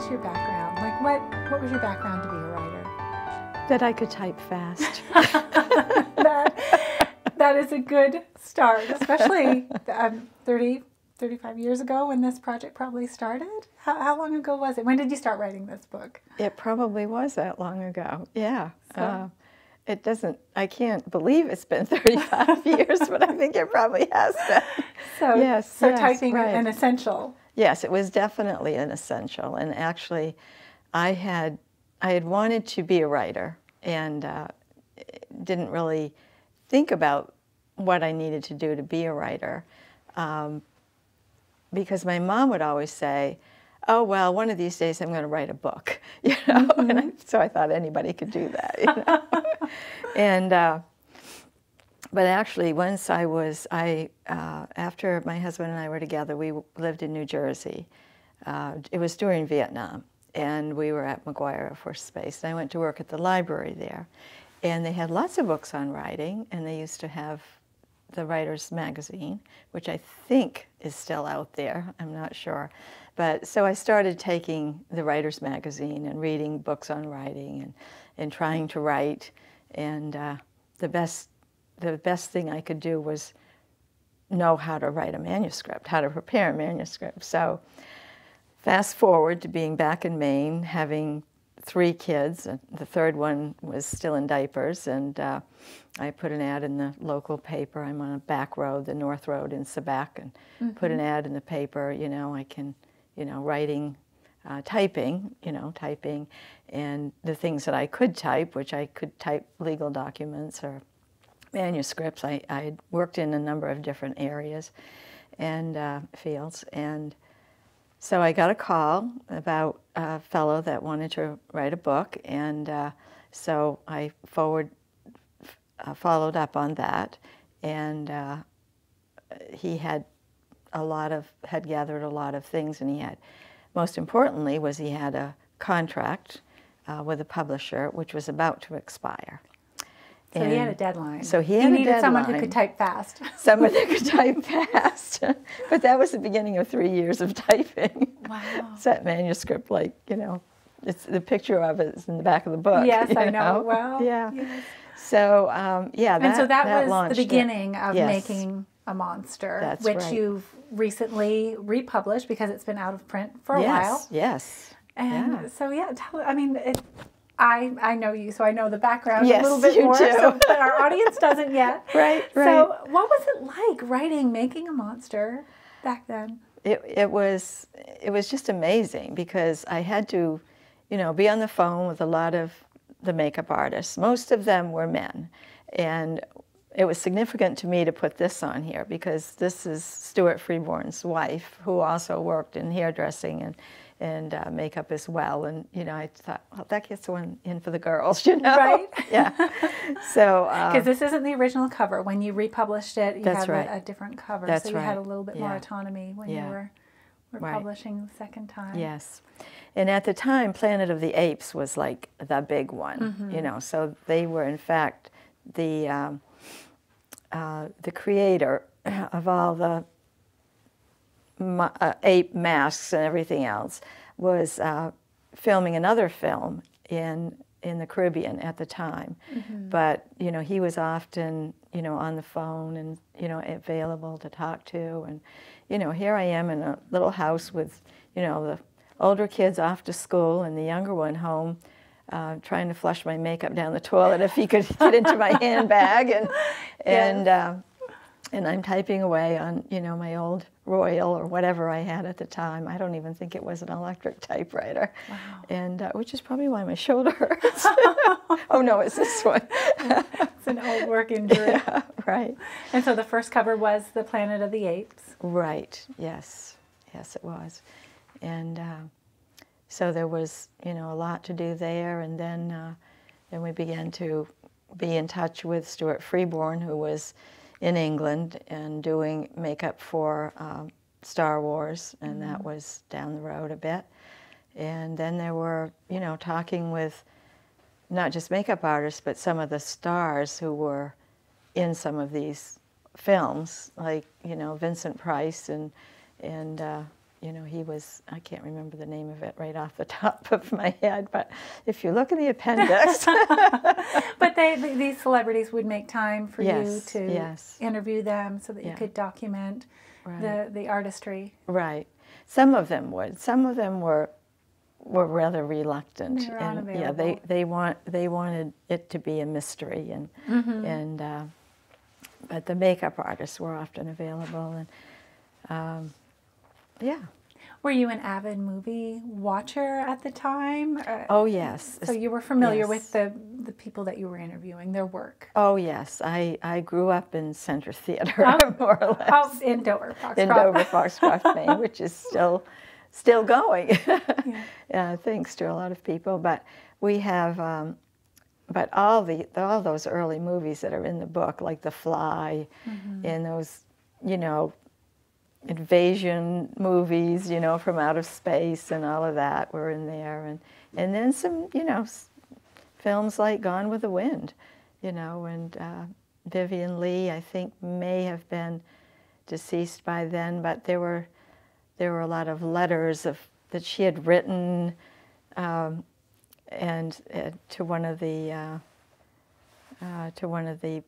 was your background? Like, what was your background to be a writer? That I could type fast. That is a good start, especially 35 years ago when this project probably started. How long ago was it? When did you start writing this book? It probably was that long ago, yeah. So, it doesn't, I can't believe it's been 35 years, but I think it probably has been. So typing an essential. Yes, it was definitely an essential. And actually, I had wanted to be a writer and didn't really think about what I needed to do to be a writer. Because my mom would always say, oh, well, one of these days I'm going to write a book, you know. Mm-hmm. And so I thought anybody could do that, you know. And but actually, once after my husband and I were together, we lived in New Jersey. It was during Vietnam, and we were at McGuire Air Force Base. And I went to work at the library there, and they had lots of books on writing, and they used to have the Writer's Magazine, which I think is still out there. I'm not sure. But so I started taking the Writer's Magazine and reading books on writing and trying to write. And the best thing I could do was know how to write a manuscript, how to prepare a manuscript. So fast forward to being back in Maine, having 3 kids. The third one was still in diapers, and I put an ad in the local paper. I'm on a back road, the North Road in Sabac, and put an ad in the paper, you know, I can, you know, writing, typing, and the things that I could type, which I could type legal documents or manuscripts. I had worked in a number of different areas and fields, and so I got a call about a fellow that wanted to write a book, and so I followed up on that, and he had gathered a lot of things, and he had, most importantly, he had a contract with a publisher which was about to expire. So he had a deadline. So he needed someone who could type fast. Someone who could type fast. But that was the beginning of 3 years of typing. Wow. It's that manuscript, like, you know, it's the picture of it is in the back of the book. Yes, I know. Well, yeah. Yes. So, yeah, and so that was the it. beginning of Yes. making a monster, That's which right. you've recently republished because it's been out of print for a while. Yes. And so, yeah, I know you, so I know the background Yes, a little bit you more, do. but our audience doesn't yet. Right. So what was it like making a monster back then? It was just amazing because I had to, you know, be on the phone with a lot of the makeup artists. Most of them were men, and it was significant to me to put this on here because this is Stuart Freeborn's wife, who also worked in hairdressing and makeup as well. And, you know, I thought, well, that gets one in for the girls, you know? Right. Yeah. So. Because this isn't the original cover. When you republished it, you had right. a different cover. That's so you right. had a little bit more Yeah. autonomy when Yeah. you were Right. publishing the second time. Yes. And at the time, Planet of the Apes was like the big one, you know. So they were, in fact, the creator of all the ape masks and everything else was filming another film in the Caribbean at the time. But, you know, he was often, you know, on the phone and, you know, available to talk to. And, you know, here I am in a little house with, you know, the older kids off to school and the younger one home trying to flush my makeup down the toilet if he could get into my handbag. And I'm typing away on, you know, my old Royal or whatever I had at the time. I don't even think it was an electric typewriter. Wow. And which is probably why my shoulder hurts. Oh no, it's this one. It's an old work injury. Yeah, right. And so the first cover was the Planet of the Apes. Right. Yes. Yes, it was. And so there was, you know, a lot to do there. And then we began to be in touch with Stuart Freeborn, who was in England and doing makeup for Star Wars, and that was down the road a bit. And then there were, you know, talking with not just makeup artists, but some of the stars who were in some of these films, like, you know, Vincent Price and you know, he was, I can't remember the name of it right off the top of my head, but if you look in the appendix. But these celebrities would make time for you to interview them so that you could document the artistry. Right. Some of them would. Some of them were rather reluctant. They were unavailable. Yeah, they wanted it to be a mystery, and but the makeup artists were often available, and yeah. Were you an avid movie watcher at the time? Oh, yes. So you were familiar with the people that you were interviewing, their work? Oh, yes. I grew up in Center Theater, more or less. Oh, in Dover, Foxcroft. In Dover, Foxcroft, Maine, which is still going, thanks to a lot of people. But we have, but all those early movies that are in the book, like The Fly, and those, you know, invasion movies, you know, from outer space and all of that were in there, and then some, you know, films like Gone with the Wind, you know, and Vivian Leigh, I think, may have been deceased by then, but there were a lot of letters that she had written, and to one of the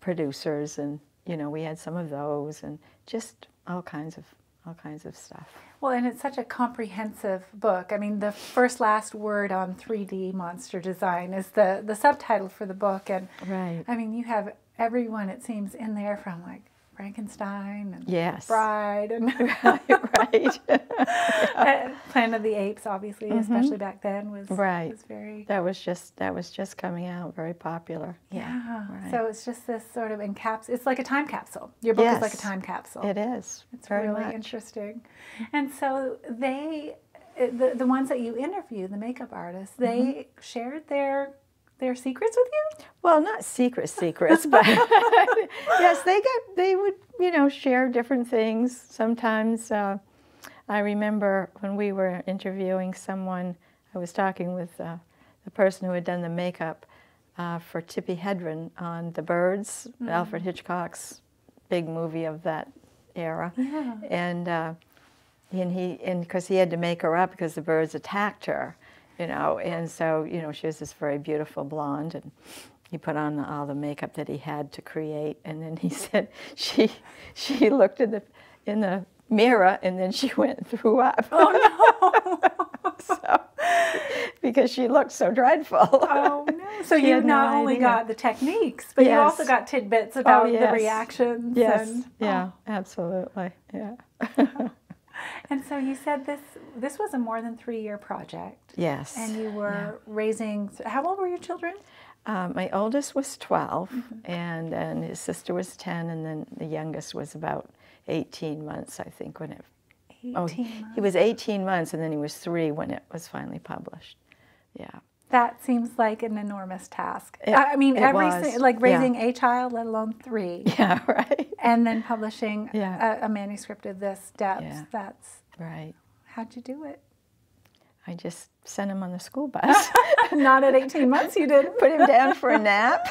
producers, and you know, we had some of those, and just all kinds of stuff. Well, and it's such a comprehensive book. I mean, the first last word on 3D monster design is the subtitle for the book, and I mean, you have everyone, it seems, in there, from like Frankenstein and Bride and Planet of the Apes, obviously, especially back then, was very. That was just coming out, very popular. So it's just this sort of it's like a time capsule. Your book is like a time capsule. It is. It's very really interesting. And so the ones that you interview, the makeup artists, they shared their secrets with you? Well, not secrets, but yes, they would, you know, share different things. Sometimes I remember when we were interviewing someone, I was talking with the person who had done the makeup for Tippi Hedren on The Birds, Alfred Hitchcock's big movie of that era, and because he had to make her up because the birds attacked her. You know, and so, you know, she was this very beautiful blonde, and he put on all the makeup that he had to create, and then he said she looked in the mirror, and then she went and threw up. Oh no! So, because she looked so dreadful. Oh no! So you not only got the techniques, but you also got tidbits about the reactions. Yes. And, absolutely. Yeah. And so you said this was a more than 3-year project. Yes. And you were raising, how old were your children? My oldest was 12, and then his sister was 10, and then the youngest was about 18 months, I think, when it... 18 months. He was 18 months, and then he was 3 when it was finally published. Yeah. That seems like an enormous task. I mean, like raising a child, let alone 3. Yeah, right. And then publishing a manuscript of this depth. Yeah. That's right. How'd you do it? I just sent him on the school bus. Not at 18 months, you didn't? Put him down for a nap.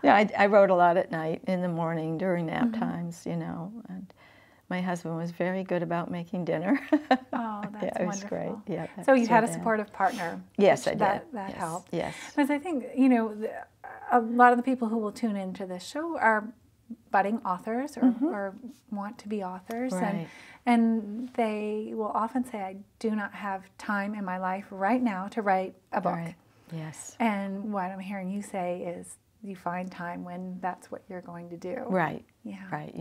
Yeah, I wrote a lot at night, in the morning, during nap times, you know. And my husband was very good about making dinner. Oh, that's it was wonderful. Great. Yeah, so you had a supportive partner. Yes, I did. That helped. Yes. Because I think, you know, a lot of the people who will tune into this show are budding authors or want to be authors. Right. And they will often say, I do not have time in my life right now to write a book. Right. Yes. And what I'm hearing you say is you find time when that's what you're going to do. Right. Yeah. Right.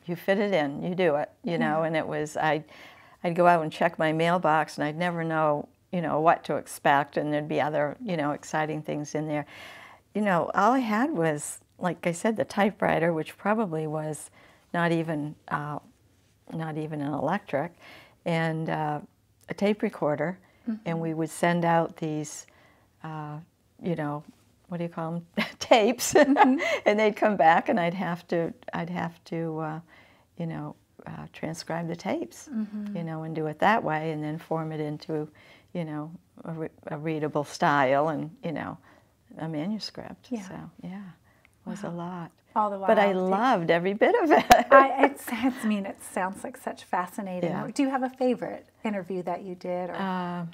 You fit it in, you do it, you know, and it was, I'd go out and check my mailbox, and I'd never know, you know, what to expect, and there'd be other, you know, exciting things in there. You know, all I had was, like I said, the typewriter, which probably was not even an electric, and a tape recorder, and we would send out these, you know, what do you call them, tapes, and they'd come back, and I'd have to, you know, transcribe the tapes, you know, and do it that way, and then form it into, you know, a readable style, and you know, a manuscript. Yeah. So yeah. was a lot. All the while. But I loved every bit of it. It sounds like such fascinating. Yeah. Do you have a favorite interview that you did? Or?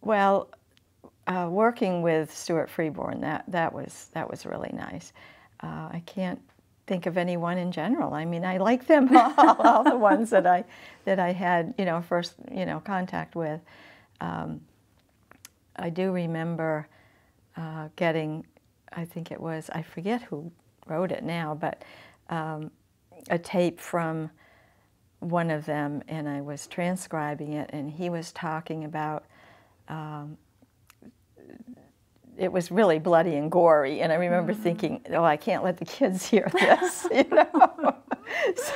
Well, working with Stuart Freeborn, that was really nice. I can't think of anyone in general. I mean, I like them all the ones that I had, first, contact with. I do remember getting, I think it was, I forget who wrote it now, but a tape from one of them, and I was transcribing it, and he was talking about, it was really bloody and gory, and I remember thinking, oh, I can't let the kids hear this,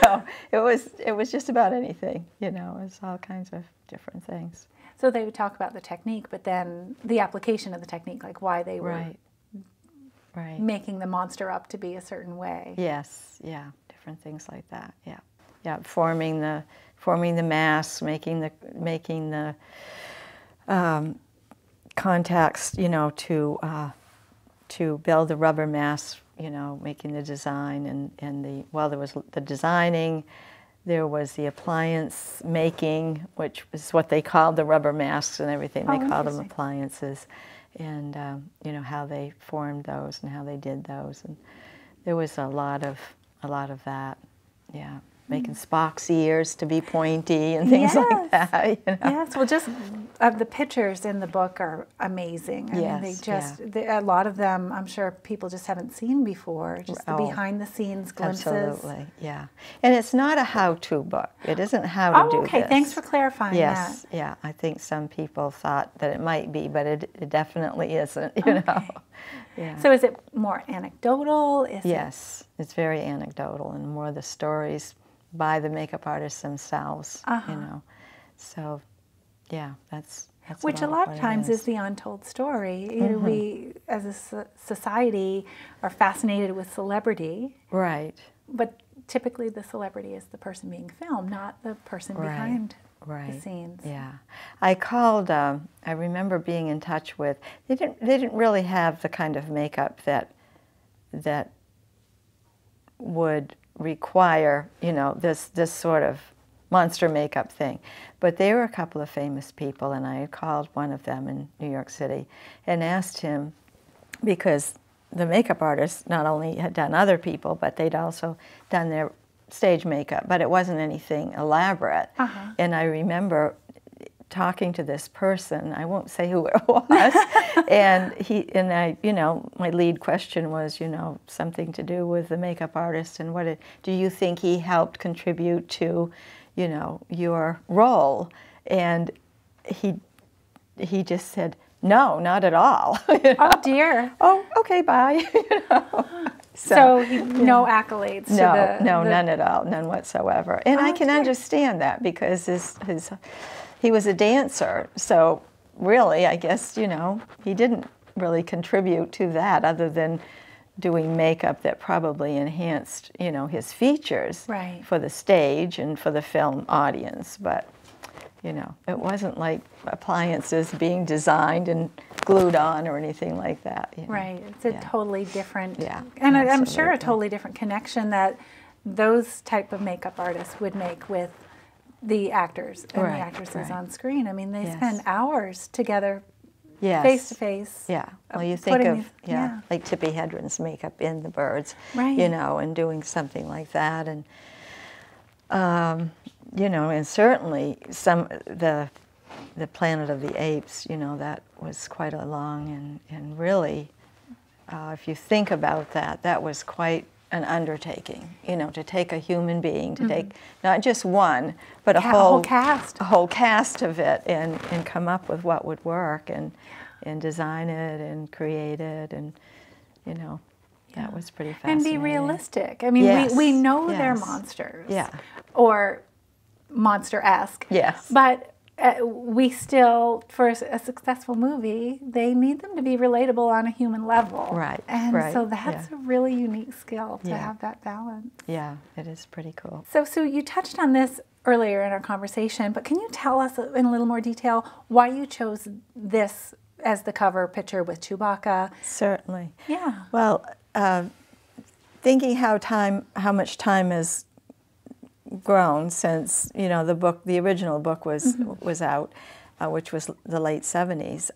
So it was just about anything, it was all kinds of different things. So they would talk about the technique, but then the application of the technique, like why they were making the monster up to be a certain way. Yes, yeah, different things like that. Yeah, forming the mass, making the contacts, to build the rubber mass, making the design and there was the designing. There was the appliance making, which is what they called the rubber masks and everything. They called them appliances, and how they formed those and how they did those. And there was a lot of that. Yeah, making Spock's ears to be pointy and things like that. Yes, well, just the pictures in the book are amazing. I mean, a lot of them, I'm sure people just haven't seen before. Just the behind-the-scenes glimpses. Absolutely, yeah. And it's not a how-to book. It isn't how to do this. Thanks for clarifying that. Yes, yeah. I think some people thought that it might be, but it definitely isn't. Yeah. So is it more anecdotal? Yes, it's very anecdotal, and more the stories by the makeup artists themselves, So, yeah, that's which a lot of times is the untold story. We, as a society, are fascinated with celebrity. Right. But typically the celebrity is the person being filmed, not the person behind the scenes. Yeah. I called, I remember being in touch with, they didn't really have the kind of makeup that would require, this sort of monster makeup thing. But there were a couple of famous people, and I had called one of them in New York City and asked him, because the makeup artist not only had done other people, but they'd also done their stage makeup, but it wasn't anything elaborate. And I remember talking to this person, I won't say who it was, and I, my lead question was, something to do with the makeup artist, and do you think he helped contribute to, your role? And he just said, no, not at all. Oh dear. Oh, okay, bye. So no accolades. No, none at all, none whatsoever. And I can understand that, because he was a dancer, so really, I guess, he didn't really contribute to that other than doing makeup that probably enhanced, his features for the stage and for the film audience. But, it wasn't like appliances being designed and glued on or anything like that. Right. It's a totally different, and I'm sure a totally different connection that those type of makeup artists would make with the actors and the actresses on screen. I mean, they spend hours together, face to face. Yeah. Well, you think of like Tippi Hedren's makeup in The Birds, and doing something like that, and and certainly the Planet of the Apes. That was quite a long and really, if you think about that, that was quite an undertaking, to take a human being, to take not just one, but a whole cast of it, and come up with what would work, and design it and create it, and that was pretty fascinating. And be realistic. I mean, we know they're monsters, or monster-esque, but we still, for a successful movie, they need them to be relatable on a human level. Right. And so that's a really unique skill to have that balance. Yeah, it is pretty cool. So you touched on this earlier in our conversation, but can you tell us in a little more detail why you chose this as the cover picture with Chewbacca. Certainly. Yeah. Well, thinking how much time has grown since the original book was out, which was the late 70s.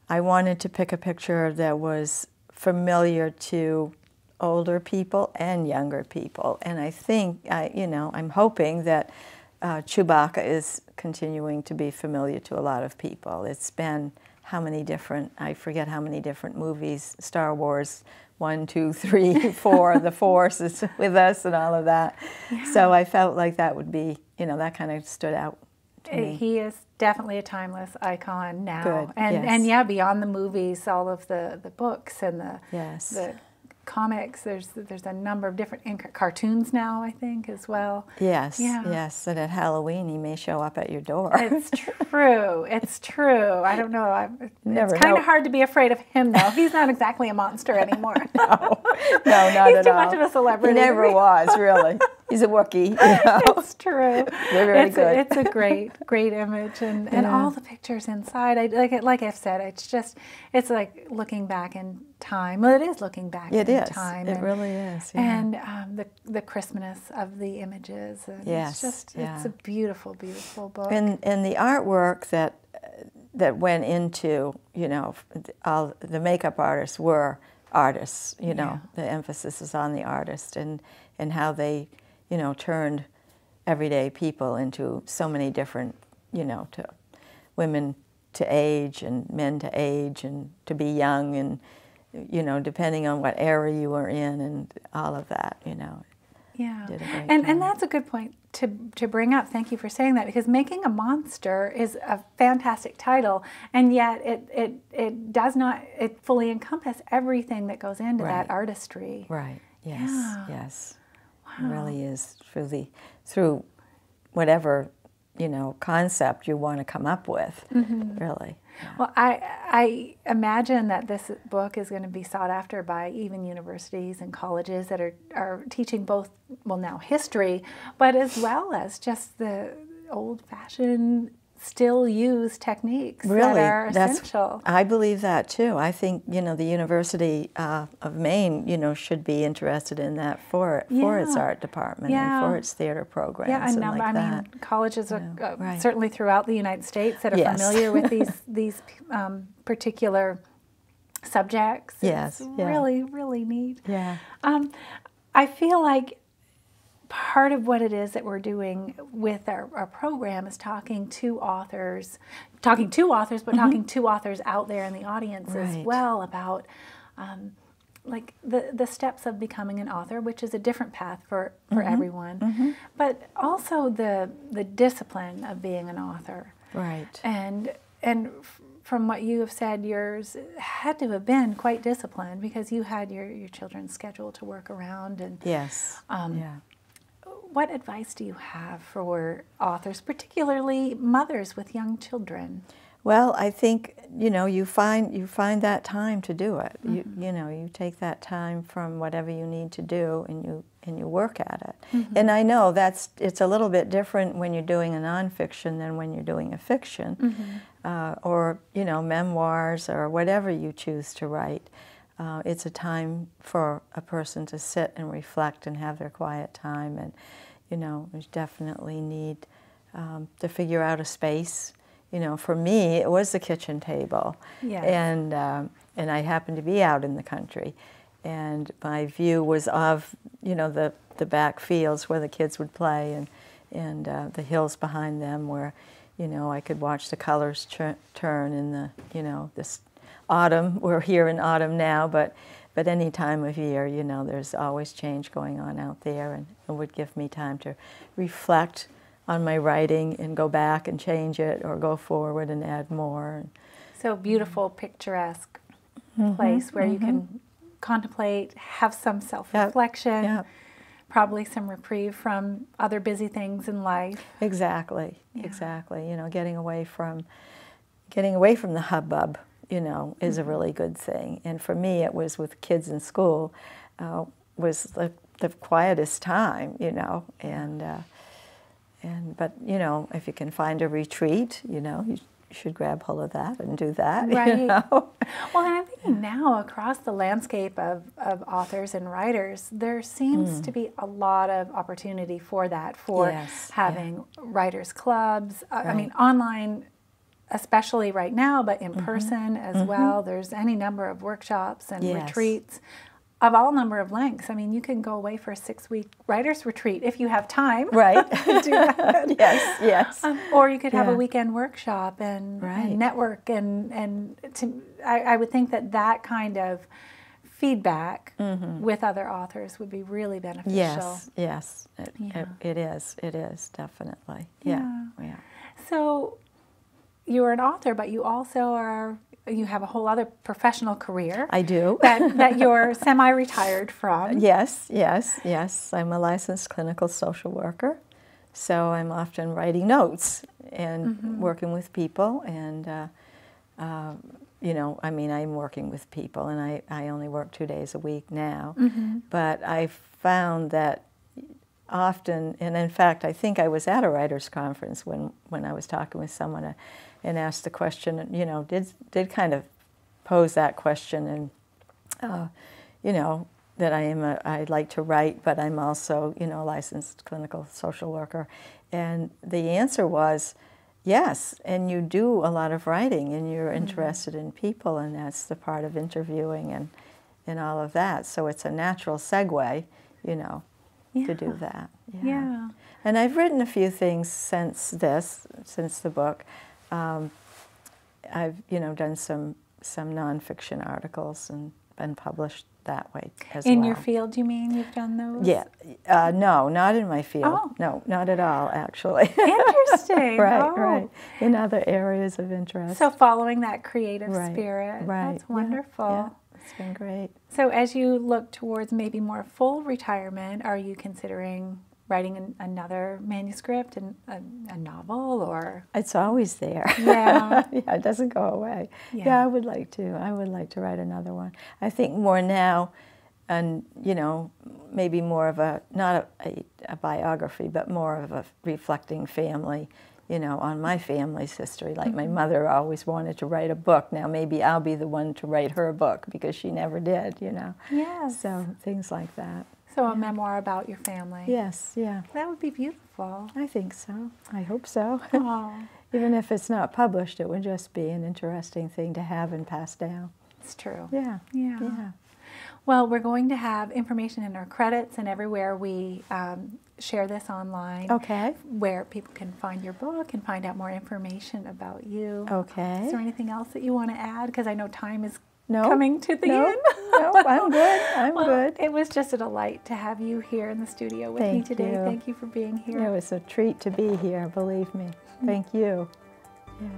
I wanted to pick a picture that was familiar to older people and younger people, and I think I'm hoping that Chewbacca is continuing to be familiar to a lot of people. It's been I forget how many different movies, Star Wars 1, 2, 3, 4, The Force is with us and all of that. Yeah. So I felt like that would be, that kind of stood out to me. He is definitely a timeless icon now. Good. And yeah, beyond the movies, all of the books and the comics, there's a number of different cartoons now, I think, as well. Yes, yes, and at Halloween he may show up at your door. It's true, it's true. I don't know, Never it's kind of hard to be afraid of him, though. He's not exactly a monster anymore. No, not at all. He's too much of a celebrity. He never was, really. He's a Wookiee. It's true. They're very good. It's a great image, and all the pictures inside. Like I've said, it's like looking back in time. Well, it is looking back in time. It really is. Yeah. And the crispness of the images. And yes. It's a beautiful, beautiful book. And the artwork that went into, all the makeup artists were artists. The emphasis is on the artist and how they, turned everyday people into so many different, to women to age and men to age and to be young and, depending on what era you were in and all of that, Yeah, did a great and job. that's a good point to bring up. Thank you for saying that, because Making a Monster is a fantastic title, and yet it does not fully encompass everything that goes into that artistry. Right. Yes. Yeah. Yes. Wow. It really is through whatever concept you want to come up with. Really. Yeah. Well, I imagine that this book is going to be sought after by even universities and colleges that are teaching both, well, now history, but as well as just the old-fashioned, still used techniques that are essential. I believe that too. I think the University of Maine, should be interested in that for its art department and for its theater programs. Yeah, and like that. I mean, colleges are certainly throughout the United States that are familiar with these particular subjects. Yes, it's really, really neat. Yeah. I feel like part of what it is that we're doing with our program is talking to authors, but talking to authors out there in the audience as well about like the steps of becoming an author, which is a different path for everyone, but also the discipline of being an author. Right. And from what you have said, yours had to have been quite disciplined because you had your children's schedule to work around. And yes. What advice do you have for authors, particularly mothers with young children? Well, I think you find that time to do it. You take that time from whatever you need to do, and you work at it. And I know it's a little bit different when you're doing a nonfiction than when you're doing a fiction, or memoirs or whatever you choose to write. It's a time for a person to sit and reflect and have their quiet time, and we definitely need to figure out a space. For me, it was the kitchen table, and I happened to be out in the country, and my view was of the back fields where the kids would play, and the hills behind them where I could watch the colors turn in the this autumn. We're here in autumn now, but any time of year, there's always change going on out there, and it would give me time to reflect on my writing and go back and change it or go forward and add more. So beautiful, picturesque place where you can contemplate, have some self-reflection, probably some reprieve from other busy things in life. Exactly, exactly. Getting away from the hubbub, is a really good thing. And for me, it was with kids in school, was the quietest time, but if you can find a retreat, should grab hold of that and do that. Right. You know? Well, and I'm thinking now across the landscape of authors and writers, there seems to be a lot of opportunity for that, for having writers clubs. I mean, online, especially right now, but in person as well. There's any number of workshops and retreats of all number of lengths. I mean, you can go away for a 6-week writer's retreat if you have time. Right. to do that. Yes. Or you could have a weekend workshop and network. And I would think that kind of feedback with other authors would be really beneficial. Yes. It is, definitely. Yeah. So you're an author, but you also you have a whole other professional career. I do. that you're semi-retired from. Yes. I'm a licensed clinical social worker, so I'm often writing notes and working with people. And, you know, I mean, I'm working with people, and I only work 2 days a week now. But I found that often, and in fact, I think I was at a writers' conference when I was talking with someone and asked the question, you know, did kind of pose that question, and you know, that I like to write, but I'm also, you know, a licensed clinical social worker, and the answer was yes, and you do a lot of writing, and you're interested in people, and that's the part of interviewing and all of that. So it's a natural segue, you know, to do that. Yeah. And I've written a few things since the book. I've, you know, done some nonfiction articles and been published that way as well. In your field, you mean you've done those? Yeah. No, not in my field. Oh. No, not at all, actually. Interesting. Right. In other areas of interest. So following that creative spirit. Right. That's wonderful. Yeah. It's been great. So as you look towards maybe more full retirement, are you considering writing another manuscript and a novel, or? It's always there. Yeah. Yeah, it doesn't go away. Yeah, I would like to. I would like to write another one. I think more now, and you know, maybe more of not a biography, but more of a reflecting family, you know, on my family's history. Like my mother always wanted to write a book. Now maybe I'll be the one to write her book because she never did, you know. Yes. So things like that. So a memoir about your family. Yes, yeah. That would be beautiful. I think so. I hope so. Oh. Even if it's not published, it would just be an interesting thing to have and pass down. It's true. Yeah. Well, we're going to have information in our credits and everywhere we share this online. Okay. Where people can find your book and find out more information about you. Okay. Is there anything else that you want to add? Because I know time is No. coming to the end. No, I'm good. I'm good. It was just a delight to have you here in the studio with me today. You. Thank you for being here. It was a treat to be here, believe me. Thank you. Yeah.